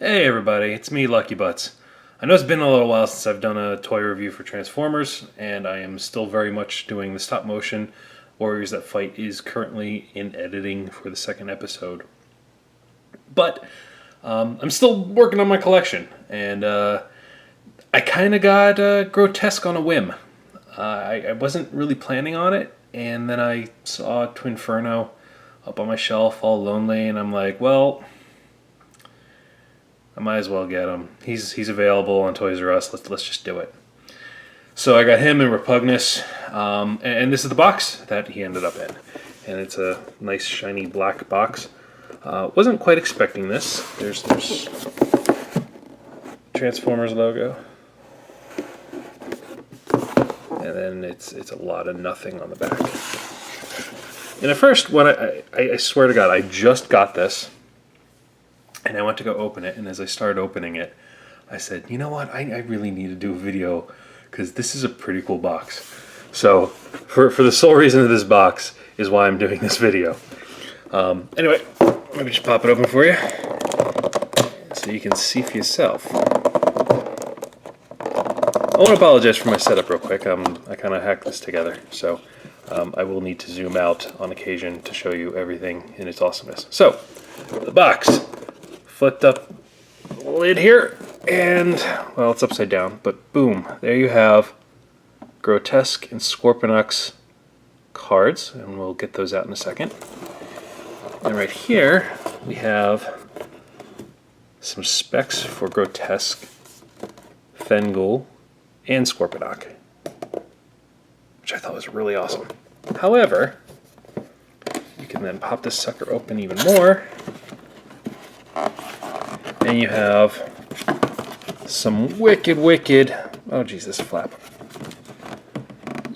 Hey everybody, it's me, Lucky Butts. I know it's been a little while since I've done a toy review for Transformers, and I am still very much doing the stop motion. Warriors That Fight is currently in editing for the second episode. But I'm still working on my collection, and I kind of got Grotesque on a whim. I wasn't really planning on it, and then I saw Twinferno up on my shelf all lonely, and I'm like, well, I might as well get him. He's available on Toys R Us. Let's just do it. So I got him in Repugnus, and this is the box that he ended up in, and it's a nice shiny black box. Wasn't quite expecting this. There's Transformers logo, and then it's a lot of nothing on the back. And at first, when I swear to God, I just got this. And I went to go open it, and as I started opening it, I said, you know what, I really need to do a video, because this is a pretty cool box. So, for the sole reason of this box is why I'm doing this video. Anyway, let me just pop it open for you, so you can see for yourself. I want to apologize for my setup real quick. I kind of hacked this together, so I will need to zoom out on occasion to show you everything in its awesomeness. So, the box. Flipped up lid here, and, well, it's upside down, but boom, there you have Grotesque and Scorponok cards, and we'll get those out in a second. And right here, we have some specs for Grotesque, Fengul, and Scorponok, which I thought was really awesome. However, you can then pop this sucker open even more, and you have some wicked, oh geez, this flap.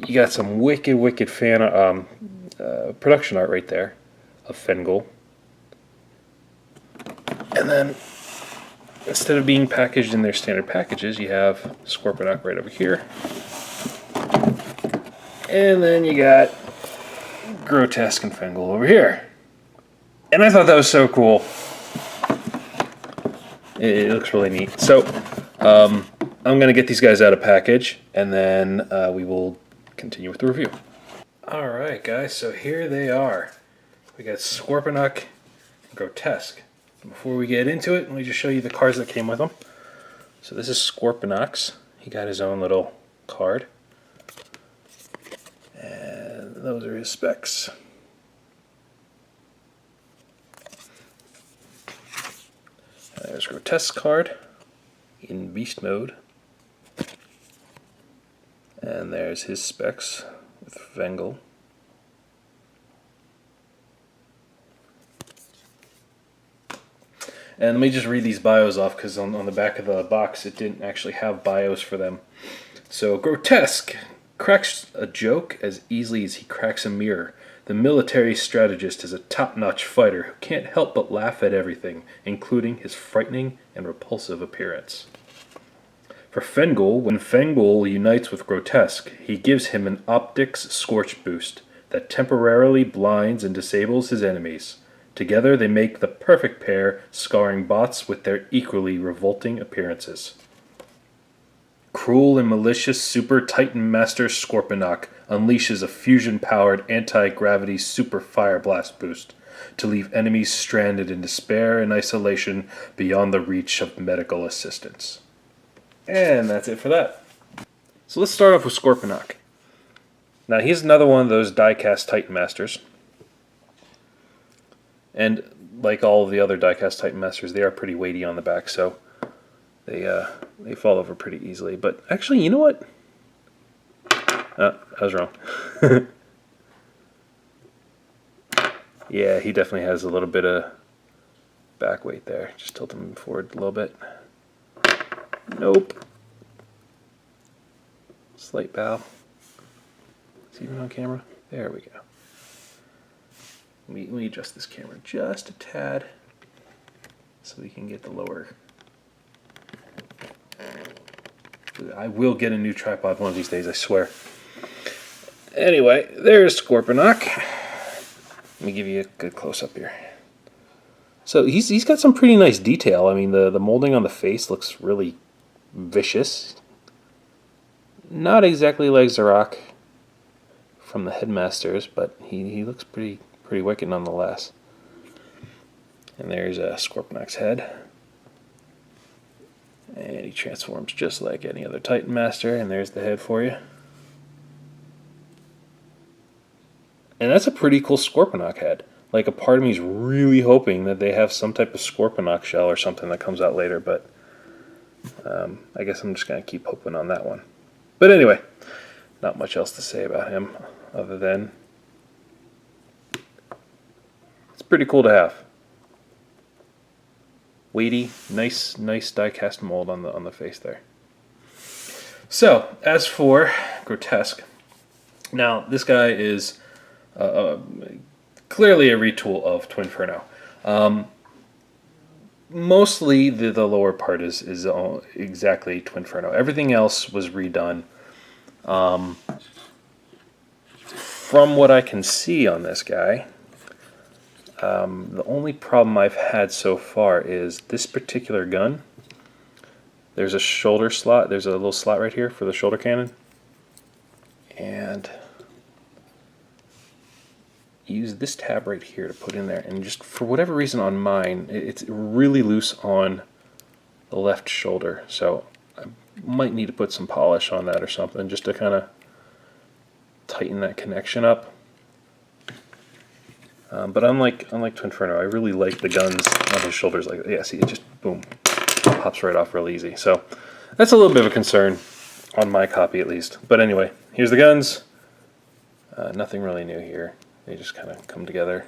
You got some wicked fan production art right there of Fengul. And then, instead of being packaged in their standard packages, you have Scorponok right over here. And then you got Grotesque and Fengul over here. And I thought that was so cool. It looks really neat. So, I'm going to get these guys out of package, and then we will continue with the review. Alright guys, so here they are. We got Scorponok and Grotesque. Before we get into it, let me just show you the cards that came with them. So this is Scorponok's. He got his own little card. And those are his specs. There's Grotesque card in beast mode. And there's his specs with Fengul. And let me just read these bios off, because on the back of the box it didn't actually have bios for them. So, Grotesque cracks a joke as easily as he cracks a mirror. The military strategist is a top-notch fighter who can't help but laugh at everything, including his frightening and repulsive appearance. For Fengul, when Fengul unites with Grotesque, he gives him an optics scorch boost that temporarily blinds and disables his enemies. Together they make the perfect pair, scarring bots with their equally revolting appearances. Cruel and malicious Super Titan Master Scorponok unleashes a fusion-powered anti-gravity super fire blast boost to leave enemies stranded in despair and isolation beyond the reach of medical assistance. And that's it for that. So let's start off with Scorponok. Now he's another one of those die-cast Titan Masters. And like all of the other die-cast Titan Masters, they are pretty weighty on the back, so they fall over pretty easily. But actually, you know what? I was wrong. Yeah, he definitely has a little bit of back weight there. Just tilt him forward a little bit. Nope. Slight bow. Is he even on camera? There we go. Let me adjust this camera just a tad so we can get the lower. I will get a new tripod one of these days, I swear. Anyway, there's Scorponok. Let me give you a good close-up here. So he's got some pretty nice detail. I mean, the molding on the face looks really vicious. Not exactly like Zarok from the Headmasters, but he looks pretty wicked nonetheless. And there's a Scorponok's head. And he transforms just like any other Titan Master, and there's the head for you. And that's a pretty cool Scorponok head. Like, a part of me is really hoping that they have some type of Scorponok shell or something that comes out later, but I guess I'm just going to keep hoping on that one. But anyway, not much else to say about him other than it's pretty cool to have. Weighty, nice die-cast mold on the face there. So, as for Grotesque, now this guy is clearly a retool of Twinferno. Mostly the lower part is exactly Twinferno. Everything else was redone. From what I can see on this guy, the only problem I've had so far is this particular gun. There's a shoulder slot. There's a little slot right here for the shoulder cannon. And use this tab right here to put in there, and just for whatever reason on mine it's really loose on the left shoulder, so I might need to put some polish on that or something just to kind of tighten that connection up. But unlike Twinferno, I really like the guns on his shoulders. Like, yeah, see, it just boom pops right off real easy. So that's a little bit of a concern on my copy at least. But anyway, here's the guns. Nothing really new here. They just kind of come together,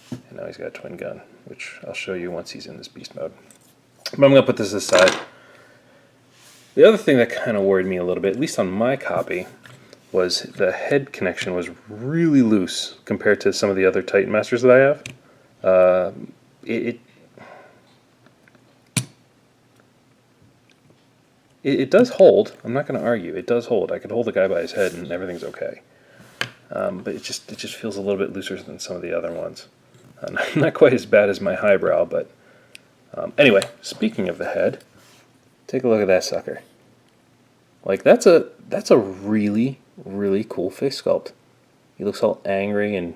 and now he's got a twin gun, which I'll show you once he's in this beast mode. But I'm going to put this aside. The other thing that kind of worried me a little bit, at least on my copy, was the head connection was really loose compared to some of the other Titan Masters that I have. It does hold. I'm not going to argue. It does hold. I could hold the guy by his head and everything's okay. But it just feels a little bit looser than some of the other ones. Not quite as bad as my highbrow, but anyway, speaking of the head, take a look at that sucker. Like, that's a really cool face sculpt. He looks all angry and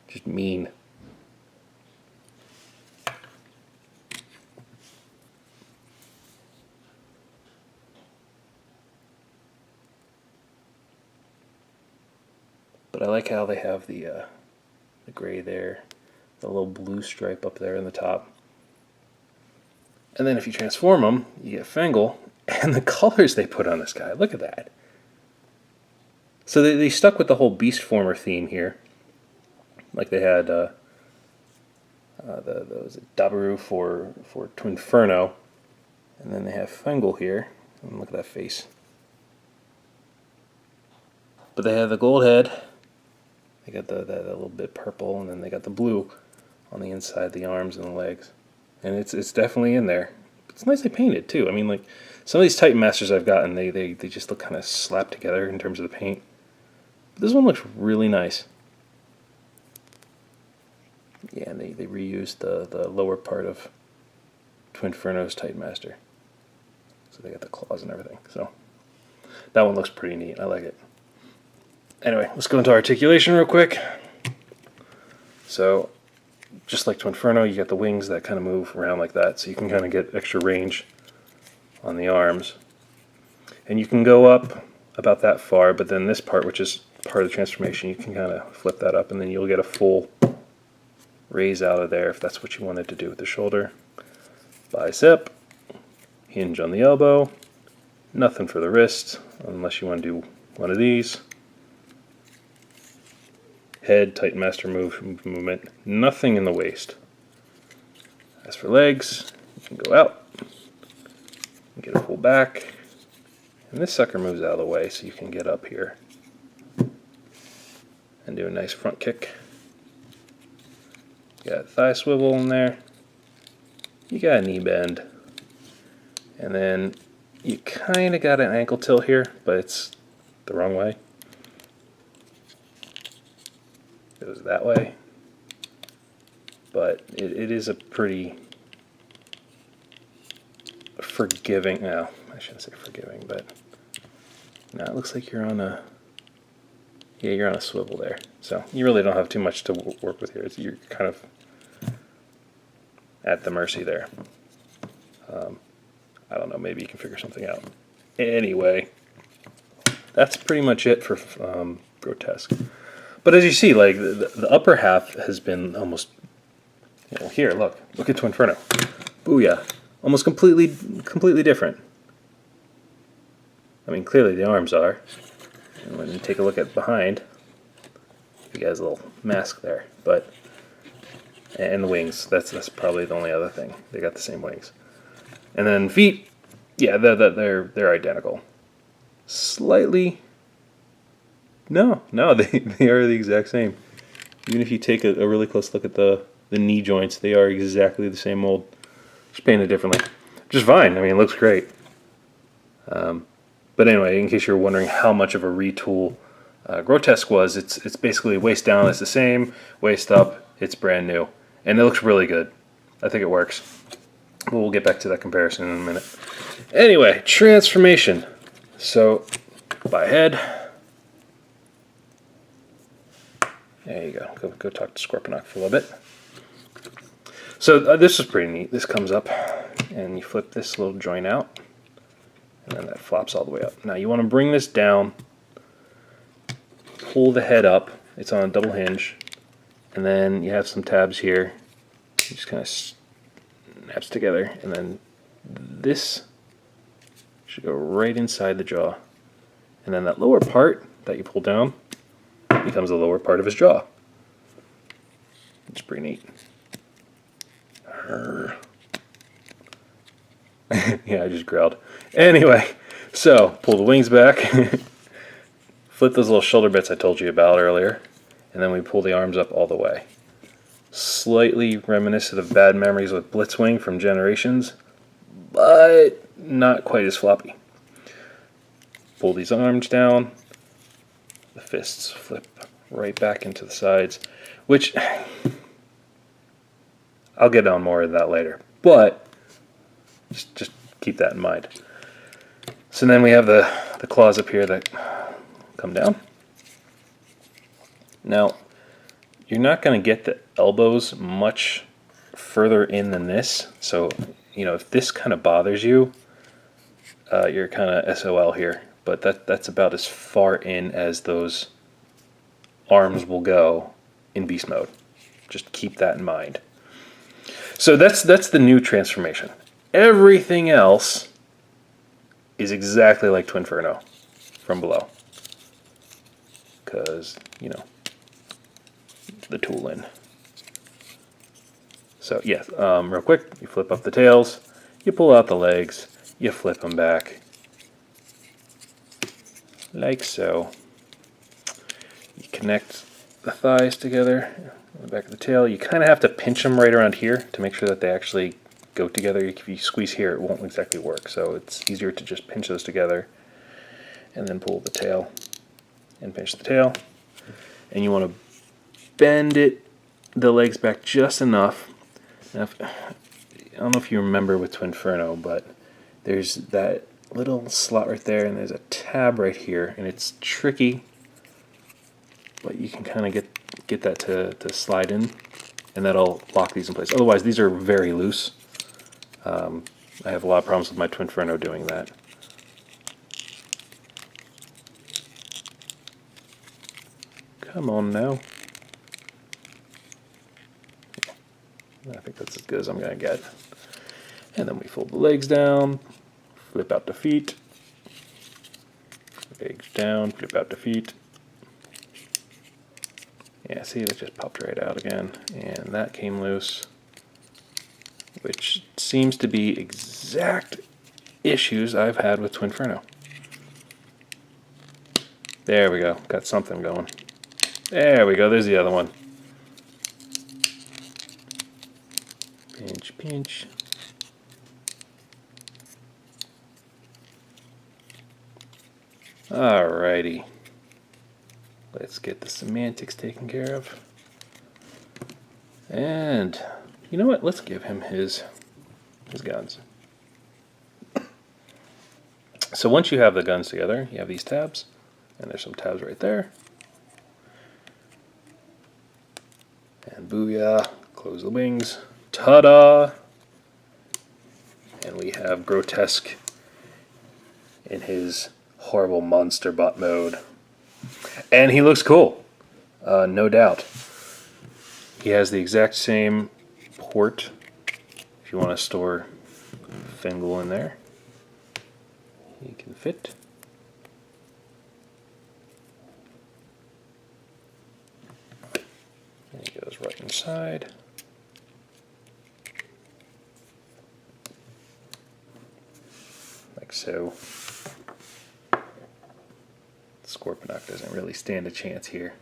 just mean. But I like how they have the gray there, the little blue stripe up there in the top. And then if you transform them, you get Fengal, and the colors they put on this guy, look at that. So they stuck with the whole Beast Former theme here. Like they had was it Dabaru for Twinferno, and then they have Fengal here. And look at that face. But they have the gold head. They got that little bit purple, and then they got the blue on the inside, the arms and the legs. And it's definitely in there. It's nicely painted too. I mean, like, some of these Titan Masters I've gotten, they just look kind of slapped together in terms of the paint. But this one looks really nice. Yeah, and they reused the lower part of Twinferno's Titan Master. So they got the claws and everything. So that one looks pretty neat. I like it. Anyway, let's go into articulation real quick. So, just like Twinferno, you got the wings that kind of move around like that, so you can kind of get extra range on the arms. And you can go up about that far, but then this part, which is part of the transformation, you can kind of flip that up, and then you'll get a full raise out of there if that's what you wanted to do with the shoulder. Bicep, hinge on the elbow, nothing for the wrist, unless you want to do one of these. Head, Titan Master movement, nothing in the waist. As for legs, you can go out, get a full back, and this sucker moves out of the way so you can get up here and do a nice front kick. You got a thigh swivel in there, you got a knee bend, and then you kind of got an ankle tilt here, but it's the wrong way. Goes that way. but it is a pretty forgiving. No, I shouldn't say forgiving, but no, it looks like you're on a you're on a swivel there. So you really don't have too much to work with here. You're kind of at the mercy there. I don't know. Maybe you can figure something out. Anyway, that's pretty much it for Grotesque. But as you see, like the upper half has been almost. Here, look at Twinferno. Booyah! Almost completely different. I mean, clearly the arms are. And when you take a look at behind, you guys a little mask there, and the wings. That's probably the only other thing. They got the same wings. And then feet, yeah, they're identical. Slightly. No, they are the exact same. Even if you take a really close look at the knee joints, they are exactly the same mold, just painted differently. Which is fine. I mean, it looks great. But anyway, in case you're wondering how much of a retool Grotesque was, it's basically waist down, it's the same. Waist up, it's brand new. And it looks really good. I think it works. But we'll get back to that comparison in a minute. Anyway, transformation. So, by head. There you go. Go talk to Scorponok for a little bit. So this is pretty neat. This comes up, and you flip this little joint out, and then that flops all the way up. Now you want to bring this down, pull the head up. It's on a double hinge, and then you have some tabs here. You just kind of snaps together, and then this should go right inside the jaw. And then that lower part that you pull down becomes the lower part of his jaw. It's pretty neat. Yeah, I just growled. Anyway, so pull the wings back, flip those little shoulder bits I told you about earlier, and then we pull the arms up all the way. Slightly reminiscent of bad memories with Blitzwing from Generations, but not quite as floppy. Pull these arms down, the fists flip right back into the sides, which I'll get on more of that later, but just keep that in mind. So then we have the claws up here that come down. Now, you're not going to get the elbows much further in than this, so if this kind of bothers you, you're kind of SOL here, but that's about as far in as those arms will go in beast mode. Just keep that in mind. So that's the new transformation. Everything else is exactly like Twinferno from below, because the tool in. So yeah, real quick, you flip up the tails, you pull out the legs, you flip them back like so. You connect the thighs together on the back of the tail. You kind of have to pinch them right around here to make sure that they actually go together. If you squeeze here, it won't exactly work, so it's easier to just pinch those together and then pull the tail and pinch the tail. And you want to bend the legs back just enough. Now, I don't know if you remember with Twinferno, but there's that little slot right there, and there's a tab right here, and it's tricky, but you can kind of get that to slide in, and that'll lock these in place. Otherwise, these are very loose. I have a lot of problems with my Twinferno doing that. Come on now. I think that's as good as I'm going to get. And then we fold the legs down, flip out the feet, legs down, flip out the feet. Yeah, see, that just popped right out again, and that came loose, which seems to be exact issues I've had with Twinferno. There we go, got something going. There we go, there's the other one. Pinch, pinch. Alrighty. Let's get the semantics taken care of. And you know what? Let's give him his guns. So once you have the guns together, you have these tabs, and there's some tabs right there. And booyah, close the wings. Ta-da! And we have Grotesque in his horrible monster bot mode. And he looks cool, no doubt. He has the exact same port if you want to store Fingal in there. He can fit. And he goes right inside. Like so. Scorponok doesn't really stand a chance here.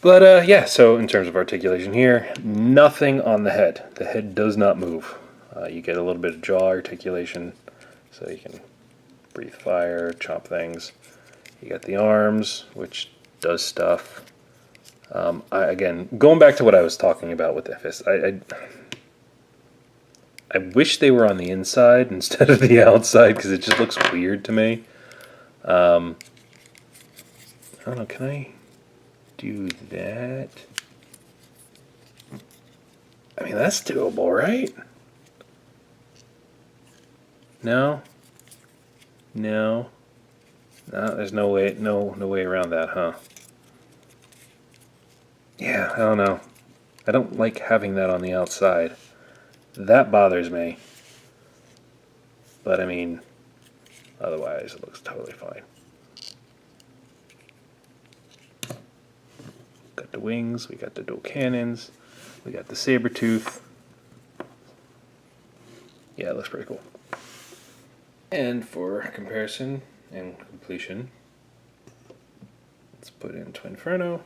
But yeah, so in terms of articulation here, nothing on the head. The head does not move. You get a little bit of jaw articulation, so you can breathe fire, chomp things. You got the arms, which does stuff. Again, going back to what I was talking about with the fist, I wish they were on the inside instead of the outside, because it just looks weird to me. I don't know, can I do that? I mean, that's doable, right? No? No? No, there's no way around that, huh? Yeah, I don't know. I don't like having that on the outside. That bothers me. But I mean, otherwise it looks totally fine. Got the wings, we got the dual cannons, we got the saber tooth. Yeah, it looks pretty cool. And for comparison and completion, let's put in Twinferno.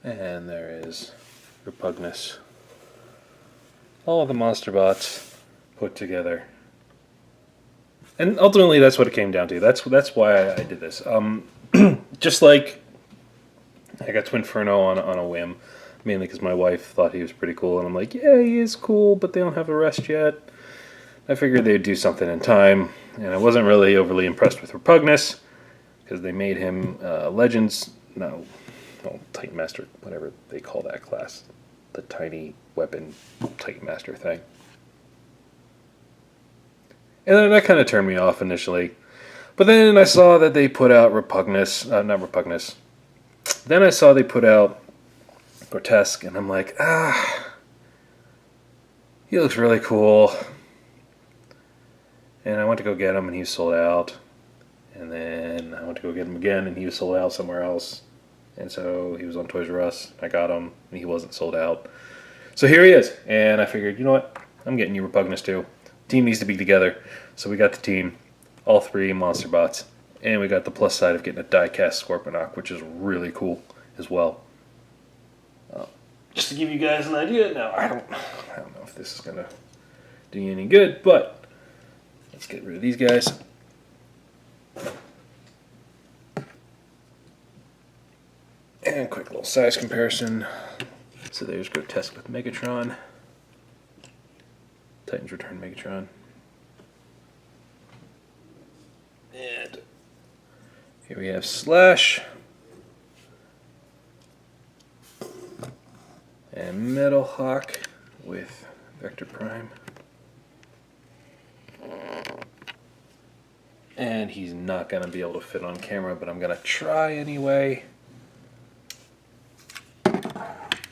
And there is Repugnus. All of the monster bots put together. And ultimately that's what it came down to. That's why I did this. Just like I got Twinferno on a whim, mainly because my wife thought he was pretty cool, and I'm like, yeah, he is cool, but they don't have a rest yet. I figured they'd do something in time, and I wasn't really overly impressed with Repugnus, because they made him Legends, no, well, Titan Master, whatever they call that class, the tiny weapon Titan Master thing. And then that kind of turned me off initially. But then I saw that they put out Repugnus, not Repugnus. Then I saw they put out Grotesque, and I'm like, he looks really cool. And I went to go get him, and he was sold out. And then I went to go get him again, and he was sold out somewhere else. And so he was on Toys R Us. I got him, and he wasn't sold out. So here he is. And I figured, you know what? I'm getting you Repugnus too. Team needs to be together. So we got the team, all three monster bots. And we got the plus side of getting a die-cast Scorponok, which is really cool as well. Just to give you guys an idea, now I don't know if this is going to do you any good, but let's get rid of these guys. And quick little size comparison. So there's Grotesque with Megatron. Titans Return Megatron. And here we have Slash. And Metal Hawk with Vector Prime. And he's not going to be able to fit on camera, but I'm going to try anyway.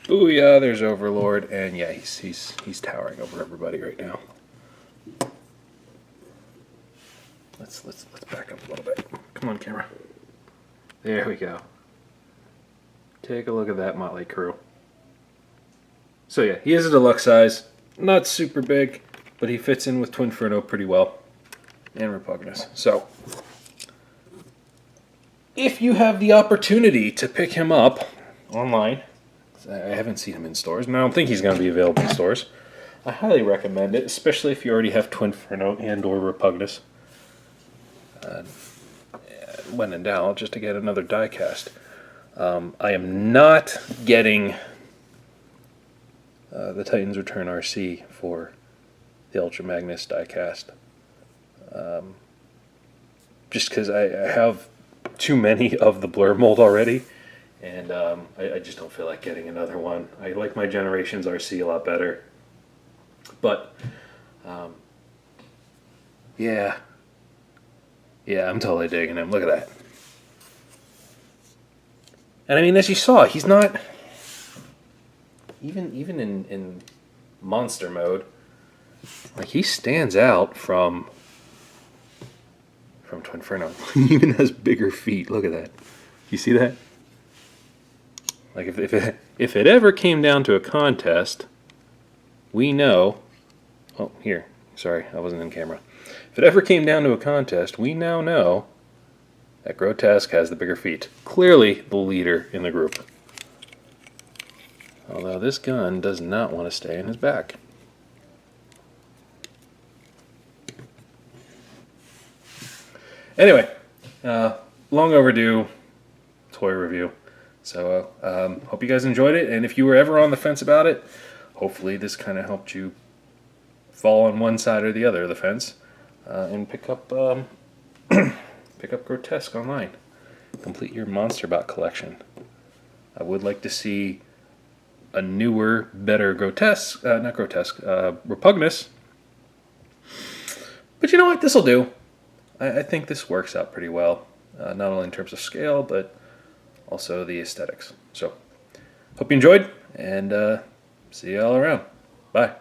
Booyah, there's Overlord, and yeah, he's towering over everybody right now. Let's back up a little bit. Come on, camera. There we go. Take a look at that motley crew. So yeah, he is a deluxe size, not super big, but he fits in with Twinferno pretty well, and Repugnus. So if you have the opportunity to pick him up online, I haven't seen him in stores, and I don't think he's going to be available in stores. I highly recommend it, especially if you already have Twinferno and or Repugnus. When in doubt, just to get another die cast. I am not getting the Titans Return RC for the Ultra Magnus die cast. Just because I have too many of the blur mold already, and I just don't feel like getting another one. I like my Generations RC a lot better. But, yeah, I'm totally digging him. Look at that. And I mean, as you saw, he's not, even in monster mode, like, he stands out from Twinferno. He even has bigger feet. Look at that. You see that? Like, if it ever came down to a contest, we know... Oh, here. Sorry, I wasn't in camera. If it ever came down to a contest, we now know that Grotesque has the bigger feet. Clearly the leader in the group. Although this gun does not want to stay in his back. Anyway, long overdue toy review. So, hope you guys enjoyed it, and if you were ever on the fence about it, hopefully this kind of helped you fall on one side or the other of the fence, and pick up Grotesque online. Complete your Monster Bot collection. I would like to see a newer, better Repugnus. But you know what? This'll do. I think this works out pretty well, not only in terms of scale, but also the aesthetics. So, hope you enjoyed, and see you all around. Bye.